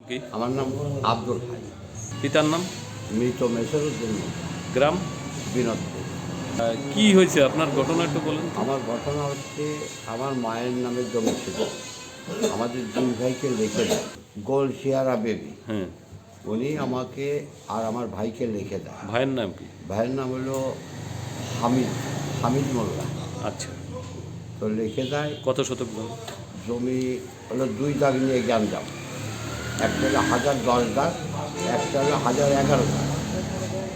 কি? আমার নাম আব্দুল হাই। পিতার নাম? মৃত মেসরুদ্দিন। গ্রাম? বিনোদপুর। কি হয়েছে আপনার ঘটনা একটু বলেন তো। আমার ঘটনা হচ্ছে, আমার মায়ের নামে জমি ছিল, আমাদের দুই ভাইকে লিখে দেয় গোলশিয়ারা বেবি। হ্যাঁ, উনি আমাকে আর আমার ভাইকে লিখে দেয়। ভাইয়ের নাম কি? ভাইয়ের নাম হলো হামিদ, হামিদ মোল্লা। আচ্ছা, তো লিখে দেয়। কত শতক জমি? জমি হলো দুই দাগ নিয়ে গ্যাঞ্জাম। একটা হলো 1010 দাগ, একটা হলো 1011 দাগ।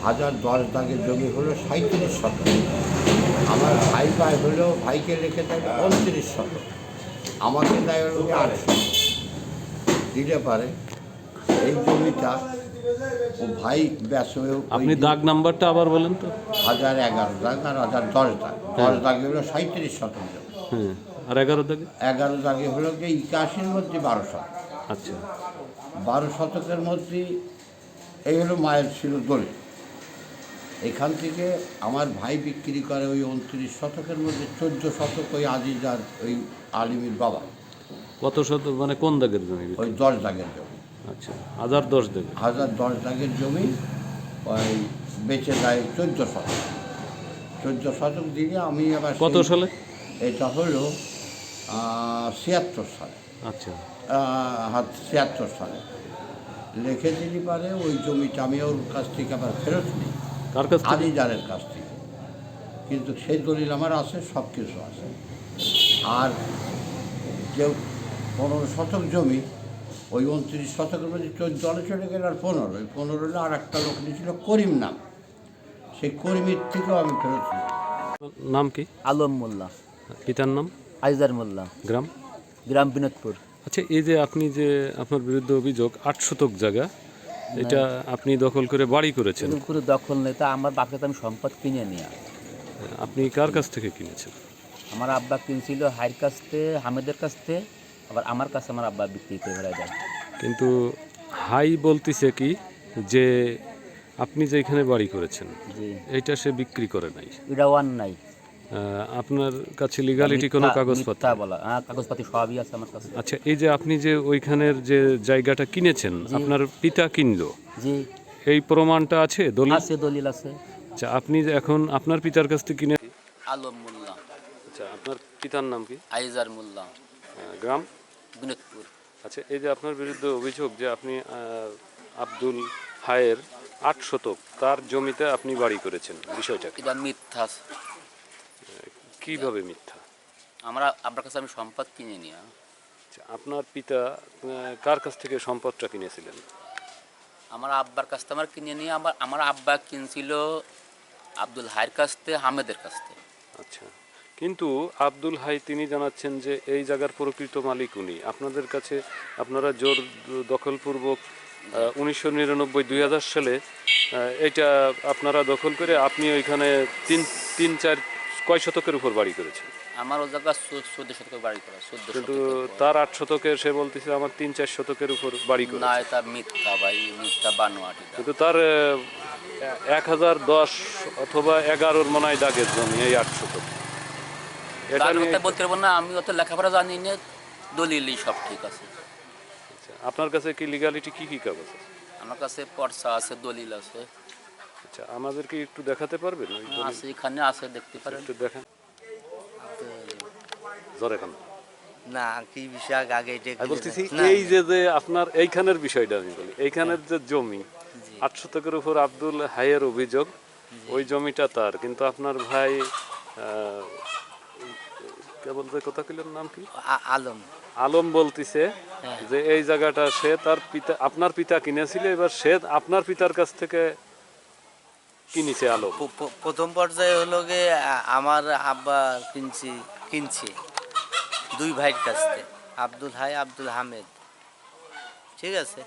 1010 দাগের জমি হলো 37 শতক। আমার ভাই হলো, ভাইকে লিখে দেয় 29 শতক, আমাকে দেয় হলো 8 শতক। দিলে পারে এই জমিটা ও ভাই ব্যাস আপনি দাগ নাম্বারটা আবার বলেন তো। 1011 দাগ আর 1010 দাগ। 10 দাগে হলো 37 শতক জমি। হ্যাঁ, আর 11 দাগে? 11 দাগে হলো কি 81-র মধ্যে 12 শতক। আচ্ছা, 12 শতকের মধ্যে এই হলো মায়ের ছিল দলিল। এখান থেকে আমার ভাই বিক্রি করে ওই 29 শতকের মধ্যে 14 শতক ওই আজিজার ওই আলিমের বাবা। কত শতক মানে কোন দাগের জমি? ওই 10 দাগের জমি। আচ্ছা, 1010 দাগে। 1010 দাগের জমি ওই বেচে দেয় 14 শতক। 14 শতক দিলে আমি আবার কত সালে? এটা হলো 76 সালে। আচ্ছা, 76 সালে লিখে দিলি পারে ওই জমিটা আমি ওর কাছ থেকে আবার ফেরত নিই, কার কাছ থেকে? আদিজারের কাছ থেকে। কিন্তু সেই দলিল আমার আছে, সব কিছু আছে। আর যে 15 শতক জমি, ওই 29 শতকের মধ্যে 14 চলে গেল, আর 15, ওই 15 হলে আর একটা লোক নিয়েছিল করিম নাম, সেই করিমের থেকেও আমি ফেরত নিই। নাম কি? আলম মোল্লা। পিতার নাম? আইজার মোল্লা। গ্রাম? গ্রাম বিনোদপুর। আচ্ছা, এই যে আপনি যে আপনার বিরুদ্ধে অভিযোগ 8 শতক জায়গা, এটা আপনি দখল করে বাড়ি করেছেন। এরকম করে দখল নেই, তা আমার বাপকে তো আমি সম্পদ কিনে নিয়ে। আপনি কার কাছ থেকে কিনেছেন? আমার আব্বা কিনছিল হাইর কাছ থেকে, হামেদের কাছ থেকে, আবার আমার কাছে আমার আব্বা বিক্রি করে বেড়ায় যায়। কিন্তু হাই বলতেছে কি যে আপনি যে এখানে বাড়ি করেছেন জি, এইটা সে বিক্রি করে নাই। এটা ওয়ান নাই। আপনার কাছে লিগালিটি কোনো কাগজপত্র? মিথ্যা বলা, হ্যাঁ কাগজপাতি সবই আছে আমার কাছে। আচ্ছা, এই যে আপনি যে ওইখানের যে জায়গাটা কিনেছেন, জি। আপনার পিতা কিনলো, জি, এই প্রমাণটা আছে? দলিল আছে, দলিল আছে। আচ্ছা, আপনি যে এখন আপনার পিতার কাছ থেকে কিনে। আলম মোল্লা। আচ্ছা, আপনার পিতার নাম কি? আইজার মোল্লা। গ্রাম? বিনোদপুর। আচ্ছা, এই যে আপনার বিরুদ্ধে অভিযোগ যে আপনি আব্দুল হায়ের 8 শতক তার জমিতে আপনি বাড়ি করেছেন, বিষয়টা কি? এটা মিথ্যা। কিভাবে মিথ্যা? আমার আব্বার কাছে আমি সম্পদ কিনে নিয়ে। আচ্ছা, আপনার পিতা কার কাছ থেকে সম্পদটা কিনেছিলেন? আমার আব্বার কাছ থেকে আমার কিনে নিয়ে, আমার আব্বা কিনছিল আব্দুল হাইয়ের কাছ থেকে, হামেদের কাছ থেকে। আচ্ছা, কিন্তু আব্দুল হাই তিনি জানাচ্ছেন যে এই জায়গার প্রকৃত মালিক উনি। আপনাদের কাছে আপনারা জোর দখলপূর্বক 1999-2000 সালে এটা আপনারা দখল করে আপনি ওইখানে তিন চার কয় শতকের উপর বাড়ি করেছেন? আমার ও জায়গা 14 শতকের বাড়ি করা, 14 কিন্তু শতকের। তার 8 শতকের সে বলতেছে আমার 3-4 শতকের উপর বাড়ি করে। না, এটা মিথ্যা ভাই, মিথ্যা বানোয়াট। কিন্তু তার 1010 অথবা 11-র মনে হয় দাগের জমি এই 8 শতক। এটা নিয়ে বলতে পারবো না, আমি অত লেখাপড়া জানি না, দলিলই সব ঠিক আছে। আচ্ছা, আপনার কাছে কি লিগালিটি কি কি কাগজ আছে? আমার কাছে পর্চা আছে, দলিল আছে। আচ্ছা, আমাদেরকে একটু দেখাতে পারবেন? ওই দলিল আছে, এখানে আছে, দেখতে পারেন। একটু দেখান। জোরে খান। না, কি বিষয় আগে আমি বলতেছি এই যে আপনার এইখানের বিষয়টা আমি বলি, এইখানের যে জমি 8 শতকের উপর আব্দুল হাইয়ের অভিযোগ, ওই জমিটা তার, কিন্তু আপনার ভাই কেবল যে কথা কইলেন নাম কি? আলম। আলম বলতিছে যে এই জায়গাটা সে তার পিতা, আপনার পিতা কিনেছিল, এবার সে আপনার পিতার কাছ থেকে কিনেছে। আলম প্রথম পর্যায়ে হলো গিয়ে আমার আব্বা কিনছি দুই ভাইয়ের কাছ থেকে, আব্দুল হাই, আব্দুল হামেদ, ঠিক আছে।